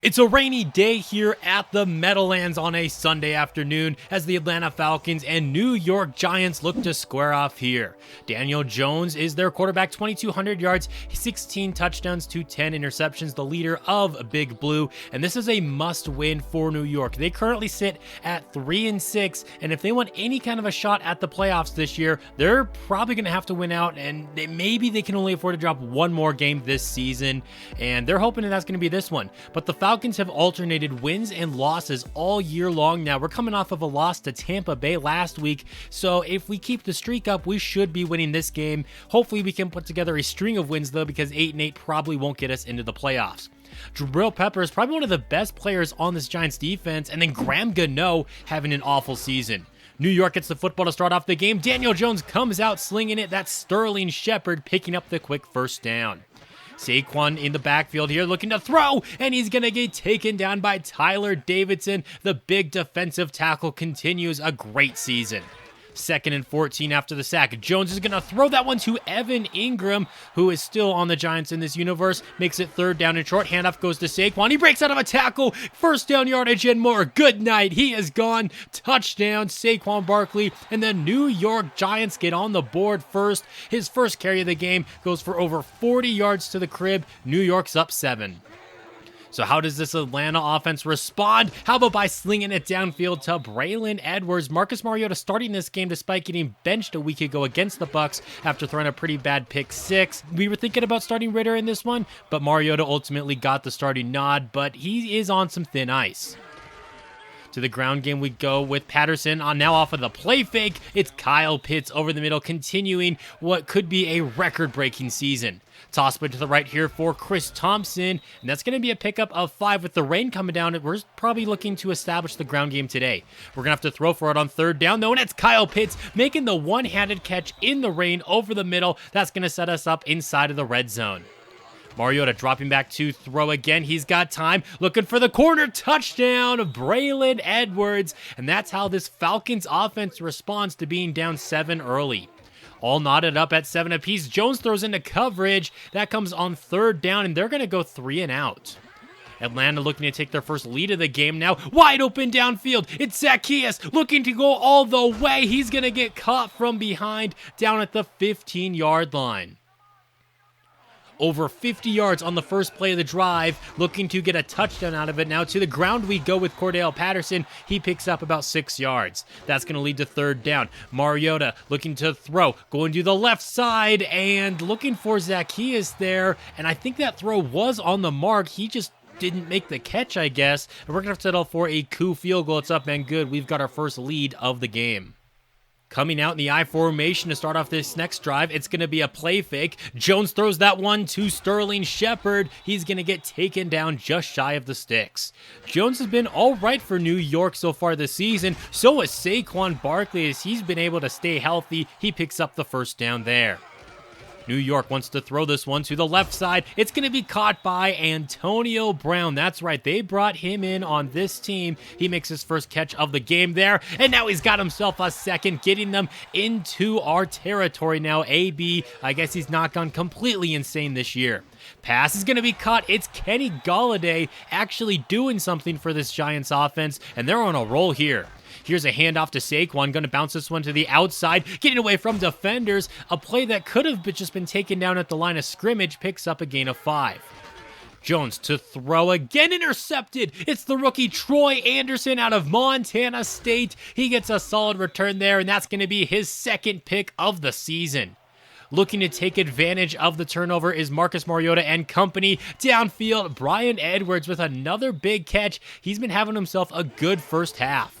It's a rainy day here at the Meadowlands on a Sunday afternoon as the Atlanta Falcons and New York Giants look to square off here. Daniel Jones is their quarterback, 2,200 yards, 16 touchdowns to 10 interceptions, the leader of Big Blue, and this is a must-win for New York. They currently sit at 3-6, and if they want any kind of a shot at the playoffs this year, they're probably going to have to win out, and maybe they can only afford to drop one more game this season, and they're hoping that that's going to be this one. But the Falcons have alternated wins and losses all year long now. We're coming off of a loss to Tampa Bay last week, so if we keep the streak up, we should be winning this game. Hopefully we can put together a string of wins though, because 8-8 probably won't get us into the playoffs. Jabril Pepper is probably one of the best players on this Giants defense, and then Graham Gano having an awful season. New York gets the football to start off the game. Daniel Jones comes out slinging it. That's Sterling Shepard picking up the quick first down. Saquon in the backfield here looking to throw, and he's going to get taken down by Tyler Davidson. The big defensive tackle continues a great season. 2nd and 14 after the sack. Jones is going to throw that one to Evan Ingram, who is still on the Giants in this universe. Makes it 3rd down and short. Handoff goes to Saquon. He breaks out of a tackle. 1st down yardage and more. Good night. He is gone. Touchdown, Saquon Barkley. And the New York Giants get on the board first. His first carry of the game goes for over 40 yards to the crib. New York's up 7. So how does this Atlanta offense respond? How about by slinging it downfield to Braylon Edwards? Marcus Mariota starting this game despite getting benched a week ago against the Bucs after throwing a pretty bad pick 6. We were thinking about starting Ritter in this one, but Mariota ultimately got the starting nod, but he is on some thin ice. To the ground game we go with Patterson on now off of the play fake. It's Kyle Pitts over the middle, continuing what could be a record-breaking season. Toss play to the right here for Chris Thompson, and that's going to be a pickup of 5 with the rain coming down. We're probably looking to establish the ground game today. We're going to have to throw for it on 3rd down, though, and it's Kyle Pitts making the one-handed catch in the rain over the middle. That's going to set us up inside of the red zone. Mariota dropping back to throw again. He's got time. Looking for the corner. Touchdown, Braylon Edwards. And that's how this Falcons offense responds to being down 7 early. All knotted up at 7 apiece. Jones throws into coverage. That comes on 3rd down, and they're going to go 3 and out. Atlanta looking to take their first lead of the game now. Wide open downfield. It's Zacchaeus looking to go all the way. He's going to get caught from behind down at the 15-yard line. Over 50 yards on the first play of the drive, looking to get a touchdown out of it. Now to the ground we go with Cordell Patterson. He picks up about 6 yards. That's going to lead to 3rd down. Mariota looking to throw, going to the left side and looking for Zacchaeus there. And I think that throw was on the mark. He just didn't make the catch, I guess. And we're going to have to settle for a coup field goal. It's up and good. We've got our first lead of the game. Coming out in the I formation to start off this next drive, it's going to be a play fake. Jones throws that one to Sterling Shepard. He's going to get taken down just shy of the sticks. Jones has been all right for New York so far this season. So has Saquon Barkley as he's been able to stay healthy. He picks up the 1st down there. New York wants to throw this one to the left side. It's going to be caught by Antonio Brown. That's right. They brought him in on this team. He makes his first catch of the game there. And now he's got himself a second, getting them into our territory now. AB, I guess he's not gone completely insane this year. Pass is going to be caught. It's Kenny Golladay actually doing something for this Giants offense, and they're on a roll here. Here's a handoff to Saquon, going to bounce this one to the outside, getting away from defenders. A play that could have just been taken down at the line of scrimmage picks up a gain of 5. Jones to throw again, intercepted. It's the rookie Troy Anderson out of Montana State. He gets a solid return there, and that's going to be his 2nd pick of the season. Looking to take advantage of the turnover is Marcus Mariota and company. Downfield, Braylon Edwards with another big catch. He's been having himself a good first half.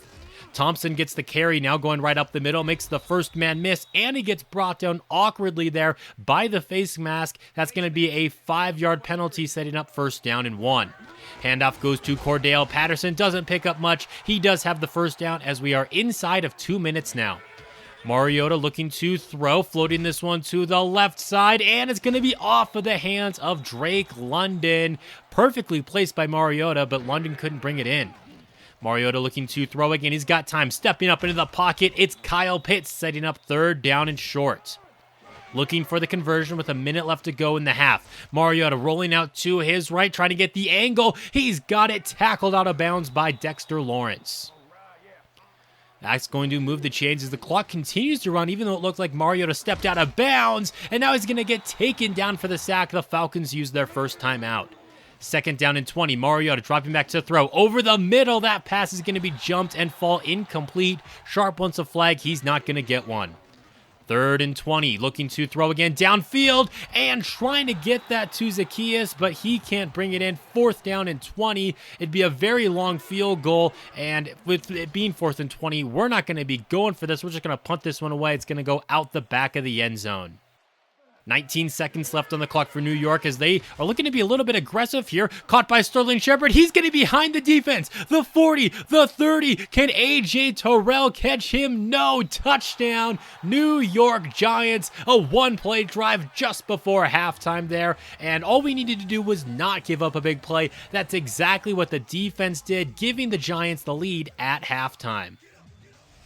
Thompson gets the carry, now going right up the middle, makes the first man miss, and he gets brought down awkwardly there by the face mask. That's going to be a 5-yard penalty, setting up 1st down and 1. Handoff goes to Cordell Patterson, doesn't pick up much. He does have the 1st down as we are inside of 2 minutes now. Mariota looking to throw, floating this one to the left side, and it's going to be off of the hands of Drake London. Perfectly placed by Mariota, but London couldn't bring it in. Mariota looking to throw again. He's got time. Stepping up into the pocket. It's Kyle Pitts setting up 3rd down and short. looking for the conversion with a minute left to go in the half. Mariota rolling out to his right, trying to get the angle. He's got it tackled out of bounds by Dexter Lawrence. That's going to move the chains as the clock continues to run, even though it looked like Mariota stepped out of bounds, and now he's going to get taken down for the sack. The Falcons use their first timeout. 2nd down and 20. Mariota dropping back to throw. Over the middle, that pass is going to be jumped and fall incomplete. Sharp wants a flag. He's not going to get one. 3rd and 20, looking to throw again downfield and trying to get that to Zacchaeus, but he can't bring it in. 4th down and 20. It'd be a very long field goal, and with it being 4th and 20, we're not going to be going for this. We're just going to punt this one away. It's going to go out the back of the end zone. 19 seconds left on the clock for New York as they are looking to be a little bit aggressive here. Caught by Sterling Shepard. He's going to be behind the defense. The 40, the 30. Can A.J. Terrell catch him? No. Touchdown. New York Giants. A one-play drive just before halftime there. And all we needed to do was not give up a big play. That's exactly what the defense did, giving the Giants the lead at halftime.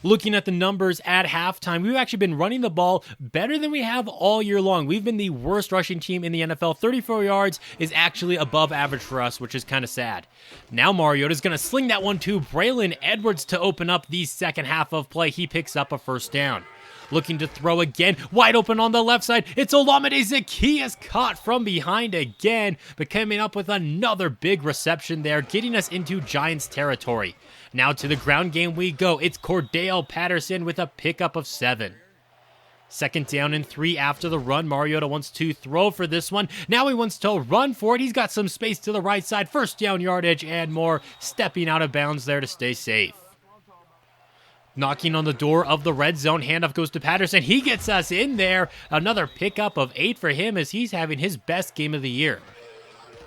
Looking at the numbers at halftime, we've actually been running the ball better than we have all year long. We've been the worst rushing team in the NFL. 34 yards is actually above average for us, which is kind of sad. Now Mariota's going to sling that one to Braylon Edwards to open up the second half of play. He picks up a 1st down. Looking to throw again, wide open on the left side. It's Olamide Zacchaeus caught from behind again, but coming up with another big reception there, getting us into Giants territory. Now to the ground game we go. It's Cordell Patterson with a pickup of 7. 2nd down and 3 after the run. Mariota wants to throw for this one. Now he wants to run for it. He's got some space to the right side. 1st down yardage and more. Stepping out of bounds there to stay safe. Knocking on the door of the red zone. Handoff goes to Patterson. He gets us in there. Another pickup of 8 for him as he's having his best game of the year.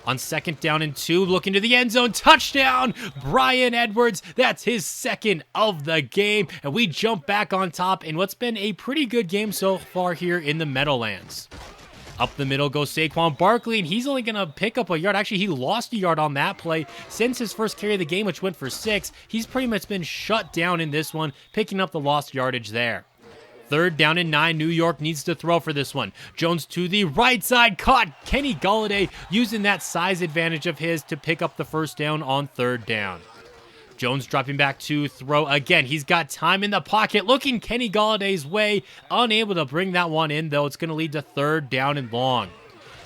On 2nd down and 2, looking to the end zone. Touchdown, Bryan Edwards. That's his 2nd of the game. And we jump back on top in what's been a pretty good game so far here in the Meadowlands. Up the middle goes Saquon Barkley, and he's only going to pick up a yard. Actually, he lost a yard on that play. Since his first carry of the game, which went for 6, he's pretty much been shut down in this one, picking up the lost yardage there. 3rd down and 9. New York needs to throw for this one. Jones to the right side. Caught Kenny Golladay using that size advantage of his to pick up the 1st down on 3rd down. Jones dropping back to throw again. He's got time in the pocket. Looking Kenny Galladay's way. Unable to bring that one in, though. It's going to lead to 3rd down and long.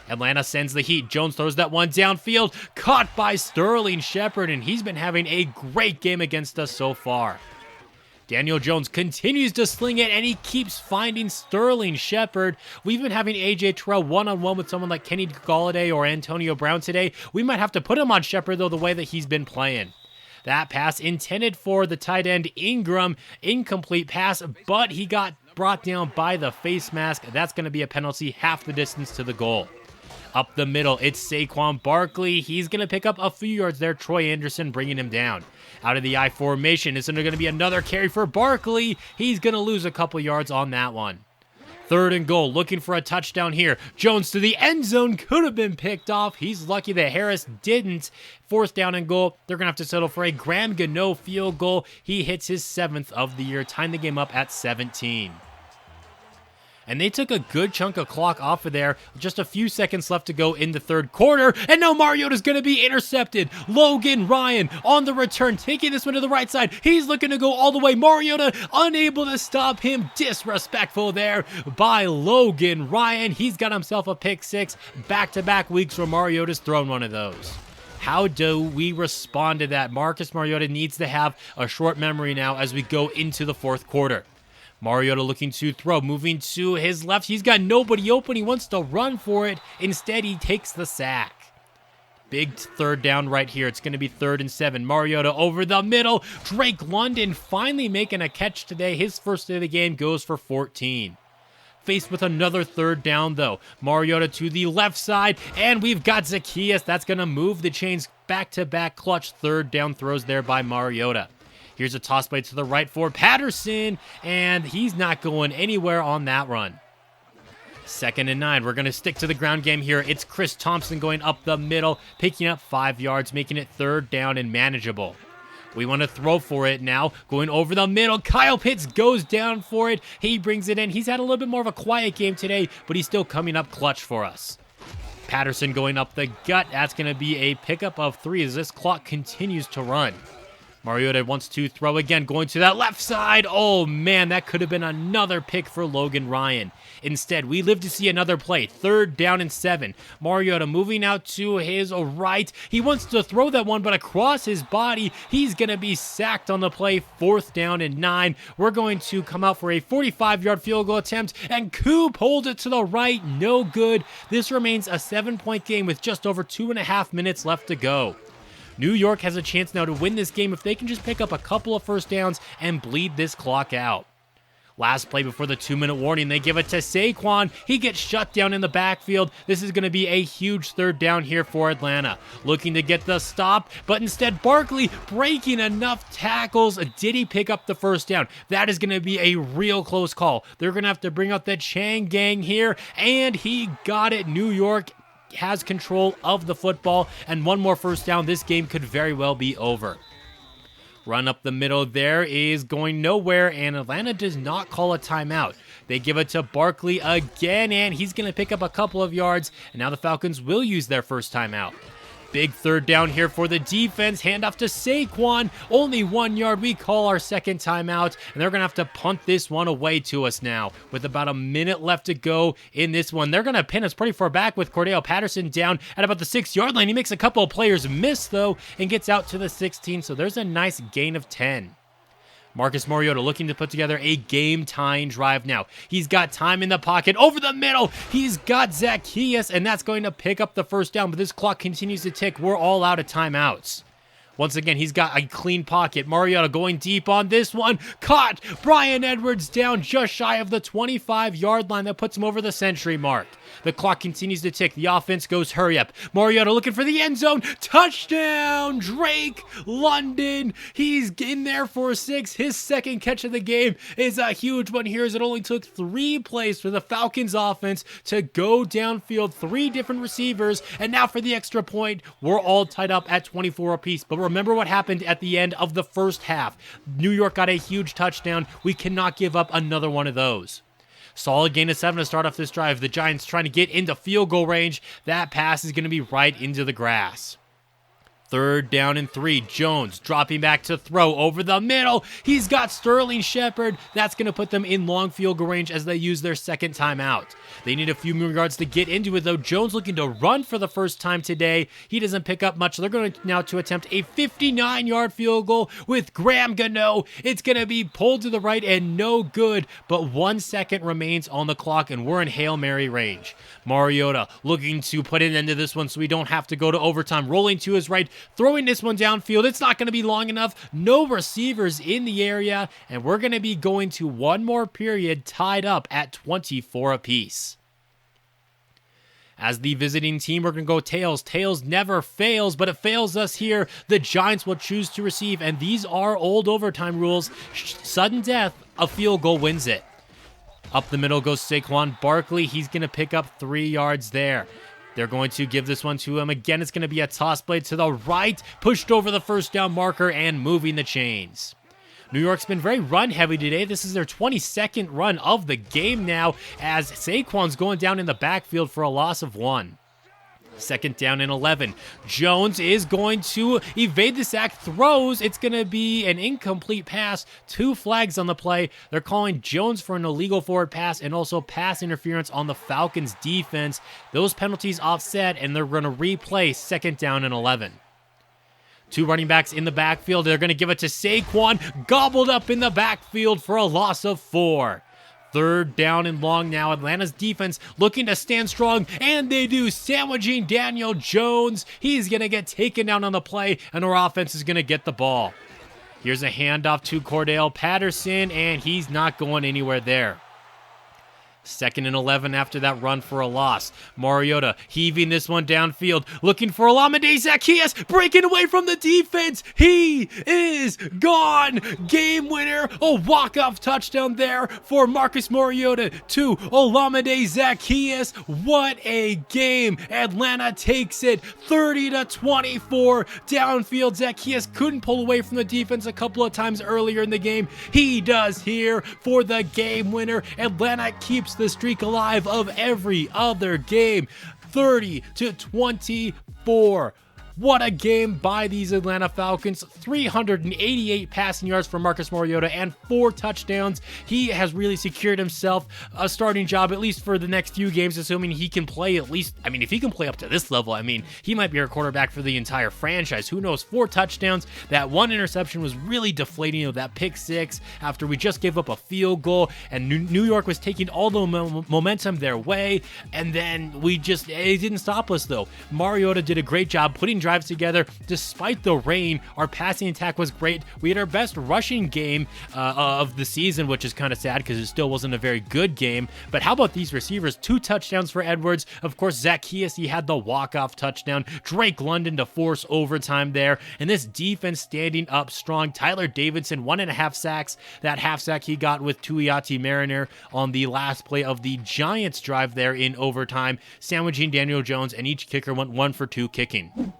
Atlanta sends the heat. Jones throws that one downfield. Caught by Sterling Shepard, and he's been having a great game against us so far. Daniel Jones continues to sling it, and he keeps finding Sterling Shepard. We've been having A.J. Terrell one-on-one with someone like Kenny Golladay or Antonio Brown today. We might have to put him on Shepard, though, the way that he's been playing. That pass intended for the tight end Ingram. Incomplete pass, but he got brought down by the face mask. That's going to be a penalty, half the distance to the goal. Up the middle, it's Saquon Barkley. He's going to pick up a few yards there. Troy Anderson bringing him down. Out of the I formation, it's going to be another carry for Barkley. He's going to lose a couple yards on that one. 3rd and goal, looking for a touchdown here. Jones to the end zone, could have been picked off. He's lucky that Harris didn't. 4th down and goal, they're going to have to settle for a Graham Gano field goal. He hits his 7th of the year, tying the game up at 17. And they took a good chunk of clock off of there. Just a few seconds left to go in the 3rd quarter. And now Mariota's going to be intercepted. Logan Ryan on the return, taking this one to the right side. He's looking to go all the way. Mariota unable to stop him. Disrespectful there by Logan Ryan. He's got himself a pick 6. Back-to-back weeks where Mariota's thrown one of those. How do we respond to that? Marcus Mariota needs to have a short memory now as we go into the 4th quarter. Mariota looking to throw, moving to his left. He's got nobody open. He wants to run for it. Instead, he takes the sack. Big 3rd down right here. It's going to be 3rd and 7. Mariota over the middle. Drake London finally making a catch today. His first of the game goes for 14. Faced with another 3rd down, though. Mariota to the left side, and we've got Zacchaeus. That's going to move the chains. Back-to-back clutch 3rd down throws there by Mariota. Here's a toss play to the right for Patterson, and he's not going anywhere on that run. 2nd and 9. We're going to stick to the ground game here. It's Chris Thompson going up the middle, picking up 5 yards, making it 3rd down and manageable. We want to throw for it now. Going over the middle. Kyle Pitts goes down for it. He brings it in. He's had a little bit more of a quiet game today, but he's still coming up clutch for us. Patterson going up the gut. That's going to be a pickup of 3 as this clock continues to run. Mariota wants to throw again, going to that left side. Oh, man, that could have been another pick for Logan Ryan. Instead, we live to see another play. 3rd down and 7. Mariota moving out to his right. He wants to throw that one, but across his body, he's going to be sacked on the play. 4th down and 9. We're going to come out for a 45-yard field goal attempt, and Coop holds it to the right. No good. This remains a 7-point game with just over 2.5 minutes left to go. New York has a chance now to win this game if they can just pick up a couple of first downs and bleed this clock out. Last play before the 2-minute warning, they give it to Saquon. He gets shut down in the backfield. This is going to be a huge 3rd down here for Atlanta. Looking to get the stop, but instead Barkley breaking enough tackles. Did he pick up the first down? That is going to be a real close call. They're going to have to bring out the Chang gang here, and he got it. New York has control of the football, and one more first down, this game could very well be over. Run up the middle there is going nowhere, and Atlanta does not call a timeout. They give it to Barkley again, and he's going to pick up a couple of yards, and now the Falcons will use their first timeout. Big 3rd down here for the defense. Handoff to Saquon. Only 1 yard. We call our second timeout, and they're going to have to punt this one away to us now with about a minute left to go in this one. They're going to pin us pretty far back with Cordell Patterson down at about the 6-yard line. He makes a couple of players miss, though, and gets out to the 16, so there's a nice gain of 10. Marcus Mariota looking to put together a game-tying drive now. He's got time in the pocket. Over the middle, he's got Zacchaeus, and that's going to pick up the first down, but this clock continues to tick. We're all out of timeouts. Once again, he's got a clean pocket. Mariota going deep on this one. Caught! Bryan Edwards down just shy of the 25-yard line. That puts him over the century mark. The clock continues to tick. The offense goes hurry up. Mariota looking for the end zone. Touchdown! Drake London. He's in there for 6. His second catch of the game is a huge one here, as it only took 3 plays for the Falcons offense to go downfield. 3 different receivers. And now for the extra point, we're all tied up at 24 apiece. But remember what happened at the end of the first half. New York got a huge touchdown. We cannot give up another one of those. Solid gain of 7 to start off this drive. The Giants trying to get into field goal range. That pass is going to be right into the grass. 3rd down and 3. Jones dropping back to throw over the middle. He's got Sterling Shepard. That's going to put them in long field goal range as they use their second timeout. They need a few more yards to get into it, though. Jones looking to run for the first time today. He doesn't pick up much. They're going to now to attempt a 59-yard field goal with Graham Gano. It's going to be pulled to the right and no good, but 1 second remains on the clock, and we're in Hail Mary range. Mariota looking to put an end to this one so we don't have to go to overtime. Rolling to his right, throwing this one downfield. It's not going to be long enough. No receivers in the area, and we're going to be going to one more period tied up at 24 apiece. As the visiting team, we're going to go tails. Tails never fails, but it fails us here. The Giants will choose to receive, and these are old overtime rules. Sudden death, a field goal wins it. Up the middle goes Saquon Barkley. He's going to pick up 3 yards there. They're going to give this one to him. Again, it's going to be a toss play to the right, pushed over the first down marker and moving the chains. New York's been very run-heavy today. This is their 22nd run of the game now, as Saquon's going down in the backfield for a loss of 1. 2nd down and 11. Jones is going to evade the sack, throws. It's going to be an incomplete pass. 2 flags on the play. They're calling Jones for an illegal forward pass and also pass interference on the Falcons defense. Those penalties offset, and they're going to replay 2nd down and 11. 2 running backs in the backfield. They're going to give it to Saquon. Gobbled up in the backfield for a loss of 4. 3rd down and long now. Atlanta's defense looking to stand strong, and they do. Sandwiching Daniel Jones. He's going to get taken down on the play, and our offense is going to get the ball. Here's a handoff to Cordell Patterson, and he's not going anywhere there. 2nd and 11 after that run for a loss. Mariota heaving this one downfield, looking for Olamide Zaccheaus, breaking away from the defense. He is gone. Game winner, a walk-off touchdown there for Marcus Mariota to Olamide Zaccheaus. What a game. Atlanta takes it 30-24 downfield. Zaccheaus couldn't pull away from the defense a couple of times earlier in the game. He does here for the game winner. Atlanta keeps the streak alive of every other game. 30-24. What a game by these Atlanta Falcons. 388 passing yards for Marcus Mariota and 4 touchdowns. He has really secured himself a starting job, at least for the next few games, assuming he can play at least, if he can play up to this level, he might be our quarterback for the entire franchise. Who knows? 4 touchdowns. That 1 interception was really deflating, that pick 6 after we just gave up a field goal, and New York was taking all the momentum their way, and then it didn't stop us though. Mariota did a great job putting drives together. Despite the rain, our passing attack was great. We had our best rushing game of the season, which is kind of sad because it still wasn't a very good game. But how about these receivers? 2 touchdowns for Edwards. Of course, Zaccheaus, he had the walk-off touchdown. Drake London to force overtime there. And this defense standing up strong. Tyler Davidson, 1.5 sacks. That half sack he got with Tuiati Mariner on the last play of the Giants drive there in overtime, sandwiching Daniel Jones, and each kicker went 1 for 2 kicking.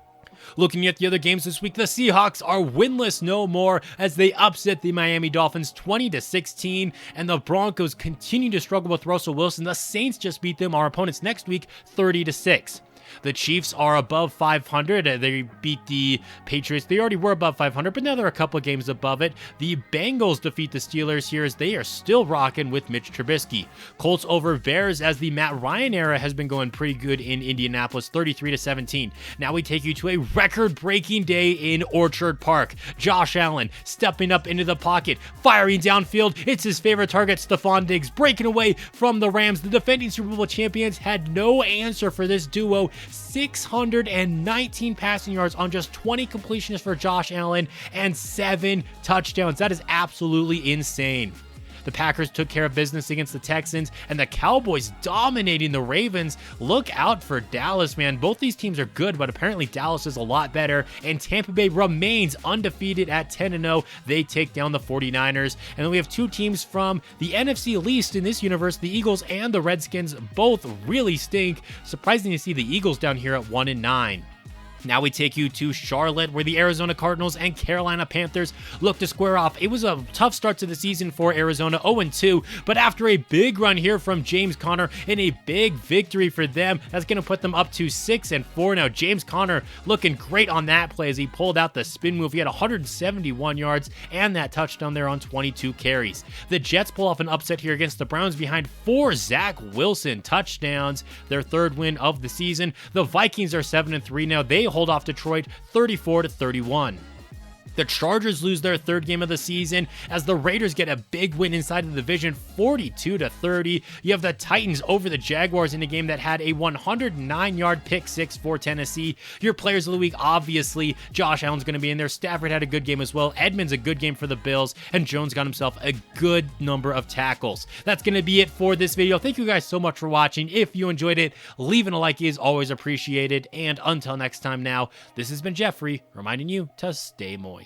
Looking at the other games this week, the Seahawks are winless no more as they upset the Miami Dolphins 20-16, and the Broncos continue to struggle with Russell Wilson. The Saints just beat them, our opponents next week, 30-6. The Chiefs are above 500. They beat the Patriots. They already were above 500, but now they're a couple of games above it. The Bengals defeat the Steelers here as they are still rocking with Mitch Trubisky. Colts over Bears as the Matt Ryan era has been going pretty good in Indianapolis, 33-17. Now we take you to a record-breaking day in Orchard Park. Josh Allen stepping up into the pocket, firing downfield. It's his favorite target, Stephon Diggs, breaking away from the Rams. The defending Super Bowl champions had no answer for this duo. 619 passing yards on just 20 completions for Josh Allen and 7 touchdowns. That is absolutely insane. The Packers took care of business against the Texans, and the Cowboys dominating the Ravens. Look out for Dallas, man. Both these teams are good, but apparently Dallas is a lot better, and Tampa Bay remains undefeated at 10-0. They take down the 49ers. And then we have 2 teams from the NFC least in this universe, the Eagles and the Redskins. Both really stink. Surprising to see the Eagles down here at 1-9. Now we take you to Charlotte, where the Arizona Cardinals and Carolina Panthers look to square off. It was a tough start to the season for Arizona, 0-2, but after a big run here from James Conner and a big victory for them, that's going to put them up to 6-4 now. James Conner looking great on that play as he pulled out the spin move. He had 171 yards and that touchdown there on 22 carries. The Jets pull off an upset here against the Browns behind 4 Zach Wilson touchdowns, their 3rd win of the season. The Vikings are 7-3 now. They hold off Detroit 34-31. The Chargers lose their 3rd game of the season as the Raiders get a big win inside the division, 42-30. You have the Titans over the Jaguars in a game that had a 109-yard pick 6 for Tennessee. Your players of the week, obviously, Josh Allen's going to be in there. Stafford had a good game as well. Edmonds a good game for the Bills, and Jones got himself a good number of tackles. That's going to be it for this video. Thank you guys so much for watching. If you enjoyed it, leaving a like is always appreciated. And until next time now, this has been Jeffrey reminding you to stay moist.